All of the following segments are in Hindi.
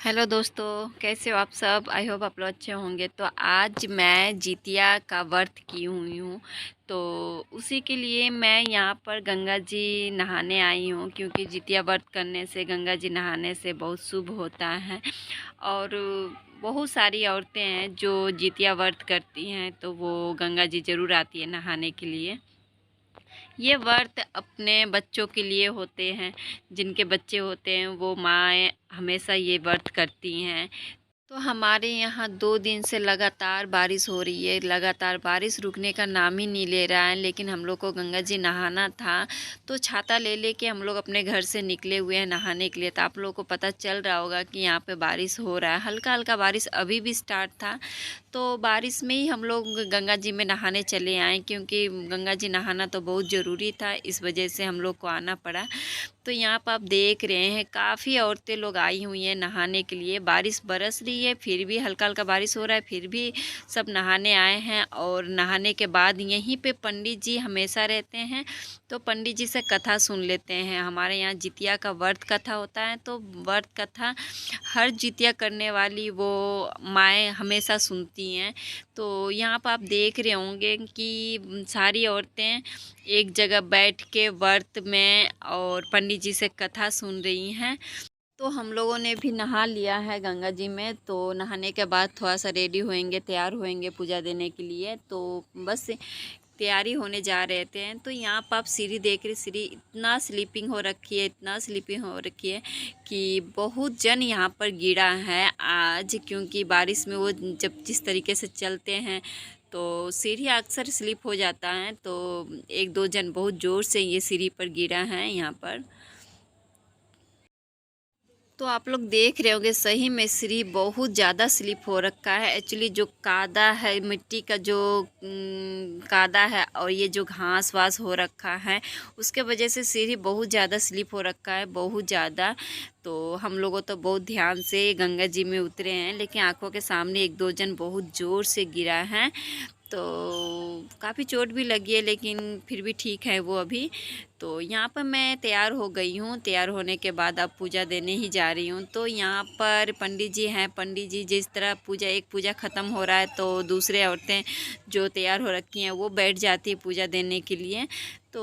हेलो दोस्तों, कैसे हो आप सब। आई होप आप लोग अच्छे होंगे। तो आज मैं जितिया का व्रत की हुई हूँ, तो उसी के लिए मैं यहाँ पर गंगा जी नहाने आई हूँ, क्योंकि जितिया व्रत करने से, गंगा जी नहाने से बहुत शुभ होता है। और बहुत सारी औरतें हैं जो जितिया व्रत करती हैं, तो वो गंगा जी ज़रूर आती है नहाने के लिए। ये व्रत अपने बच्चों के लिए होते हैं। जिनके बच्चे होते हैं वो माएँ हमेशा ये व्रत करती हैं। तो हमारे यहाँ 2 दिन से लगातार बारिश हो रही है। लगातार बारिश रुकने का नाम ही नहीं ले रहा है। लेकिन हम लोग को गंगा जी नहाना था, तो छाता ले लेके हम लोग अपने घर से निकले हुए हैं नहाने के लिए। तो आप लोगों को पता चल रहा होगा कि यहाँ पे बारिश हो रहा है। हल्का हल्का बारिश अभी भी स्टार्ट था, तो बारिश में ही हम लोग गंगा जी में नहाने चले आए, क्योंकि गंगा जी नहाना तो बहुत ज़रूरी था। इस वजह से हम लोग को आना पड़ा। तो यहाँ पर आप देख रहे हैं काफ़ी औरतें लोग आई हुई हैं नहाने के लिए। बारिश बरस रही है, फिर भी हल्का हल्का बारिश हो रहा है, फिर भी सब नहाने आए हैं। और नहाने के बाद यहीं पे पंडित जी हमेशा रहते हैं, तो पंडित जी से कथा सुन लेते हैं। हमारे यहाँ जितिया का व्रत कथा होता है, तो व्रत कथा हर जितिया करने वाली वो माएँ हमेशा सुनती हैं। तो यहाँ पर आप देख रहे होंगे कि सारी औरतें एक जगह बैठ के व्रत में और पंडित जी से कथा सुन रही हैं। तो हम लोगों ने भी नहा लिया है गंगा जी में। तो नहाने के बाद थोड़ा सा रेडी होएंगे, तैयार होएंगे पूजा देने के लिए। तो बस तैयारी होने जा रहे थे। तो यहाँ पर आप सीढ़ी देख रहे, सीढ़ी इतना स्लीपिंग हो रखी है, इतना स्लीपिंग हो रखी है कि बहुत जन यहाँ पर गिरा है आज। क्योंकि बारिश में वो जब जिस तरीके से चलते हैं तो सीढ़ी अक्सर स्लिप हो जाता है। तो एक दो जन बहुत ज़ोर से ये सीढ़ी पर गिरा है यहाँ पर। तो आप लोग देख रहे होंगे सही में सीढ़ी बहुत ज़्यादा स्लिप हो रखा है। एक्चुअली जो कादा है, मिट्टी का जो कादा है, और ये जो घास वास हो रखा है, उसके वजह से सीढ़ी बहुत ज़्यादा स्लिप हो रखा है, बहुत ज़्यादा। तो हम लोगों तो बहुत ध्यान से गंगा जी में उतरे हैं, लेकिन आंखों के सामने एक दो जन बहुत ज़ोर से गिरा है। तो काफ़ी चोट भी लगी है, लेकिन फिर भी ठीक है वो अभी। तो यहाँ पर मैं तैयार हो गई हूँ। तैयार होने के बाद अब पूजा देने ही जा रही हूँ। तो यहाँ पर पंडित जी हैं। पंडित जी जिस तरह एक पूजा ख़त्म हो रहा है, तो दूसरे औरतें जो तैयार हो रखी हैं वो बैठ जाती है पूजा देने के लिए। तो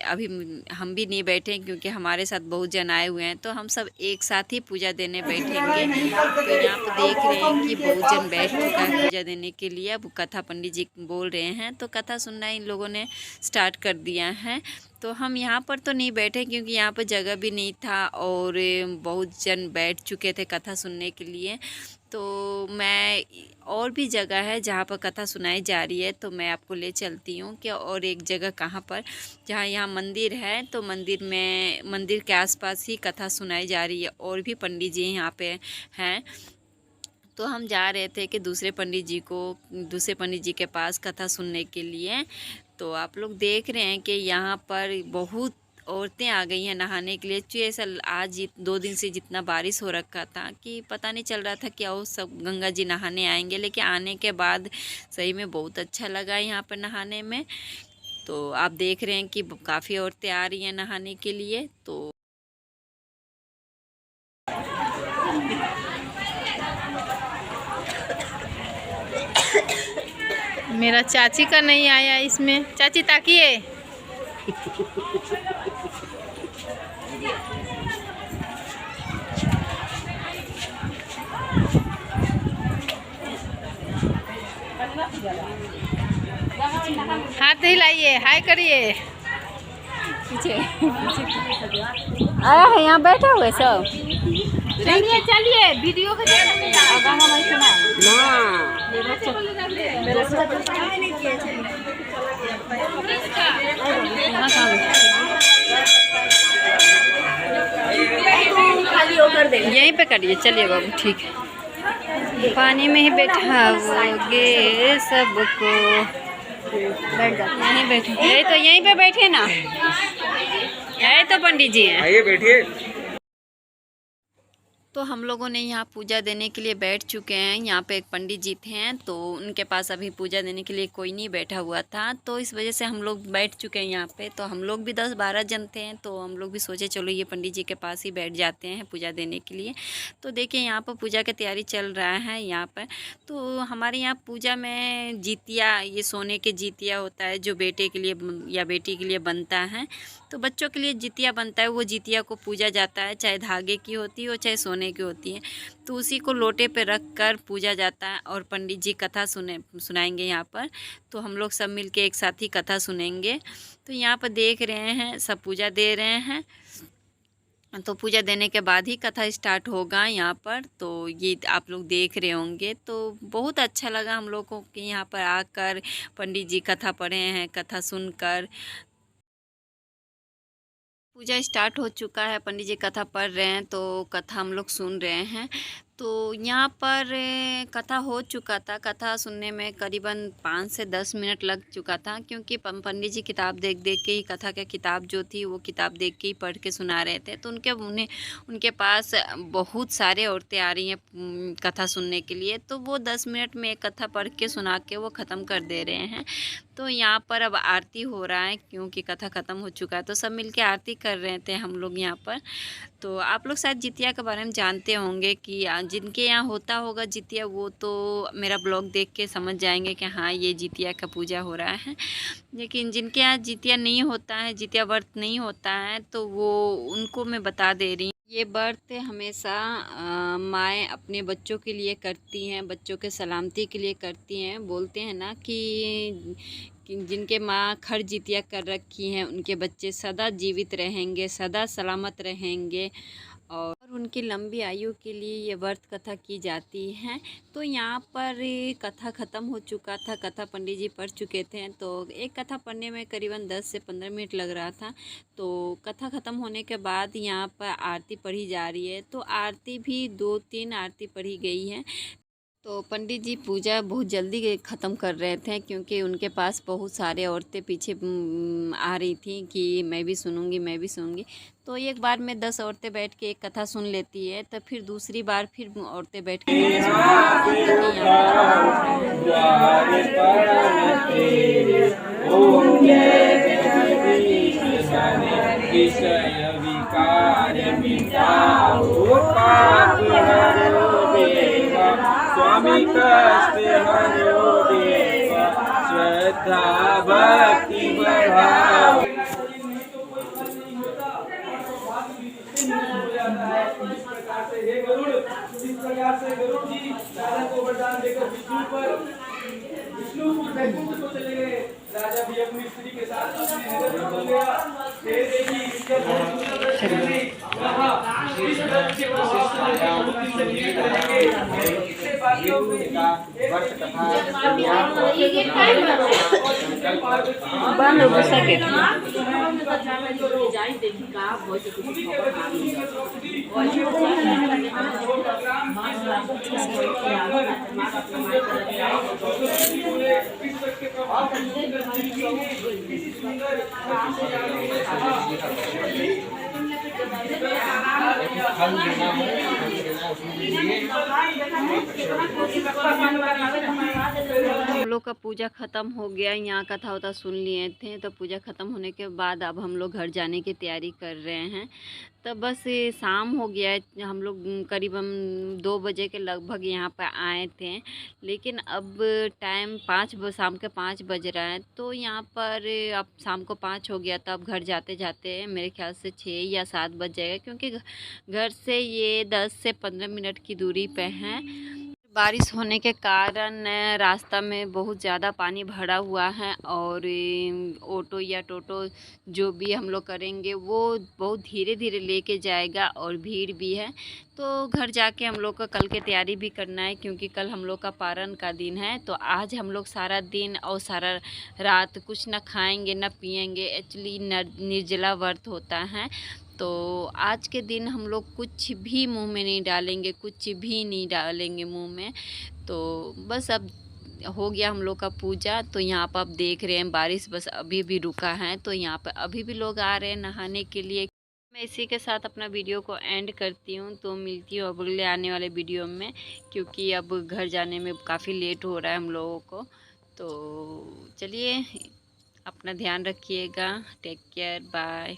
अभी हम भी नहीं बैठे, क्योंकि हमारे साथ बहुत जन आए हुए हैं, तो हम सब एक साथ ही पूजा देने बैठेंगे। तो यहाँ पर देख रहे हैं कि बहुत जन बैठ चुका है पूजा देने के लिए। अब कथा पंडित जी बोल रहे हैं, तो कथा सुनना इन लोगों ने स्टार्ट कर दिया है। तो हम यहाँ पर तो नहीं बैठे, क्योंकि यहाँ पर जगह भी नहीं था और बहुत जन बैठ चुके थे कथा सुनने के लिए। तो मैं और भी जगह है जहाँ पर कथा सुनाई जा रही है, तो मैं आपको ले चलती हूँ कि और एक जगह कहाँ पर, जहाँ यहाँ मंदिर है, तो मंदिर के आसपास ही कथा सुनाई जा रही है, और भी पंडित जी यहाँ पे हैं। तो हम जा रहे थे कि दूसरे पंडित जी के पास कथा सुनने के लिए। तो आप लोग देख रहे हैं कि यहाँ पर बहुत औरतें आ गई हैं नहाने के लिए। जो ऐसा आज 2 दिन से जितना बारिश हो रखा था कि पता नहीं चल रहा था कि वो सब गंगा जी नहाने आएंगे, लेकिन आने के बाद सही में बहुत अच्छा लगा यहाँ पर नहाने में। तो आप देख रहे हैं कि काफ़ी औरतें आ रही हैं नहाने के लिए। तो मेरा चाची का नहीं आया इसमें। चाची ताकिए। हाथ हिलाइए, हाय करिए। पीछे आया है, यहाँ बैठा हुआ है सब। चलिए चलिए, वीडियो के यहीं पे करिए। चलिए बाबू, ठीक है। पानी में ही बैठाओगे सबको। बैठ जाओ, यहीं बैठो। यहीं पे बैठे ना। यही तो पंडित जी हैं। आइए बैठिए। तो हम लोगों ने यहाँ पूजा देने के लिए बैठ चुके हैं। यहाँ पे एक पंडित जी थे, तो उनके पास अभी पूजा देने के लिए कोई नहीं बैठा हुआ था, तो इस वजह से हम लोग बैठ चुके हैं यहाँ पे। तो हम लोग भी 10-12 जन थे, तो हम लोग भी सोचे चलो ये पंडित जी के पास ही बैठ जाते हैं पूजा देने के लिए। तो देखिए यहाँ पर पूजा की तैयारी चल रहा है यहाँ पर। तो हमारे यहाँ पूजा में जितिया, ये सोने के जितिया होता है जो बेटे के लिए या बेटी के लिए बनता है। तो बच्चों के लिए जितिया बनता है, वो जितिया को पूजा जाता है, चाहे धागे की होती हो चाहे सोने की होती है। तो उसी को लोटे पे रख कर पूजा जाता है और पंडित जी कथा सुनाएंगे यहाँ पर। तो हम लोग सब मिलके एक साथ ही कथा सुनेंगे। तो यहाँ पर देख रहे हैं सब पूजा दे रहे हैं। तो पूजा देने के बाद ही कथा स्टार्ट होगा यहाँ पर। तो ये आप लोग देख रहे होंगे। तो बहुत अच्छा लगा हम लोगों को कि यहाँ पर आकर पंडित जी कथा पढ़े हैं, कथा सुनकर। पूजा स्टार्ट हो चुका है, पंडित जी कथा पढ़ रहे हैं, तो कथा हम लोग सुन रहे हैं। तो यहाँ पर कथा हो चुका था। कथा सुनने में करीबन 5 से 10 मिनट लग चुका था, क्योंकि पंडित जी किताब देख देख के ही, कथा का किताब जो थी वो किताब देख के ही पढ़ के सुना रहे थे। तो उनके पास बहुत सारे औरतें आ रही हैं कथा सुनने के लिए, तो वो 10 मिनट में एक कथा पढ़ के सुना के वो ख़त्म कर दे रहे हैं। तो यहाँ पर अब आरती हो रहा है, क्योंकि कथा ख़त्म हो चुका है, तो सब मिलके आरती कर रहे थे हम लोग यहाँ पर। तो आप लोग शायद जितिया के बारे में जानते होंगे कि जिनके यहाँ होता होगा जितिया, वो तो मेरा ब्लॉग देख के समझ जाएंगे कि हाँ ये जितिया का पूजा हो रहा है। लेकिन जिनके यहाँ जितिया नहीं होता है, जितिया व्रत नहीं होता है, तो वो उनको मैं बता दे रही हूँ। ये व्रत हमेशा माएँ अपने बच्चों के लिए करती हैं, बच्चों के सलामती के लिए करती हैं। बोलते हैं ना कि जिनके माँ खर जितिया कर रखी हैं उनके बच्चे सदा जीवित रहेंगे, सदा सलामत रहेंगे, और उनकी लंबी आयु के लिए ये व्रत कथा की जाती है। तो यहाँ पर कथा ख़त्म हो चुका था, कथा पंडित जी पढ़ चुके थे। तो एक कथा पढ़ने में करीबन 10 से 15 मिनट लग रहा था। तो कथा ख़त्म होने के बाद यहाँ पर आरती पढ़ी जा रही है। तो आरती भी 2-3 आरती पढ़ी गई है। तो पंडित जी पूजा बहुत जल्दी ख़त्म कर रहे थे, क्योंकि उनके पास बहुत सारे औरतें पीछे आ रही थी कि मैं भी सुनूंगी, मैं भी सुनूंगी। तो एक बार में 10 औरतें बैठ के एक कथा सुन लेती है, तो फिर दूसरी बार फिर औरतें बैठ के स्वामी कष्ट हरो देव, श्रद्धा भक्ति बढ़ाओ। इस प्रकार से गरुड़ जी राजा को वरदान देकर विष्णु को चले गए। राजा भी अपनी स्त्री के साथ अपने नगर में चल गया। फिर देखिए हम लोग का पूजा ख़त्म हो गया। यहाँ कथा वथा सुन लिए थे। तो पूजा ख़त्म होने के बाद अब हम लोग घर जाने की तैयारी कर रहे हैं। तो बस शाम हो गया है। हम लोग करीबन 2 बजे के लगभग यहाँ पर आए थे, लेकिन अब टाइम शाम के 5 बज रहा है। तो यहाँ पर अब शाम को 5 हो गया, तो अब घर जाते जाते मेरे ख्याल से 6 या 7 बज जाएगा, क्योंकि घर से ये 10 से 15 मिनट की दूरी पे है। बारिश होने के कारण रास्ता में बहुत ज़्यादा पानी भरा हुआ है, और ऑटो या टोटो जो भी हम लोग करेंगे वो बहुत धीरे धीरे लेके जाएगा, और भीड़ भी है। तो घर जाके हम लोग का कल की तैयारी भी करना है, क्योंकि कल हम लोग का पारण का दिन है। तो आज हम लोग सारा दिन और सारा रात कुछ ना खाएंगे ना पिएंगे। एक्चुअली निर्जला व्रत होता है। तो आज के दिन हम लोग कुछ भी मुंह में नहीं डालेंगे, कुछ भी नहीं डालेंगे मुंह में। तो बस अब हो गया हम लोग का पूजा। तो यहाँ पर आप देख रहे हैं बारिश बस अभी भी रुका है। तो यहाँ पर अभी भी लोग आ रहे हैं नहाने के लिए। मैं इसी के साथ अपना वीडियो को एंड करती हूँ। तो मिलती हूँ अगले आने वाले वीडियो में, क्योंकि अब घर जाने में काफ़ी लेट हो रहा है हम लोगों को। तो चलिए, अपना ध्यान रखिएगा। Take care, bye.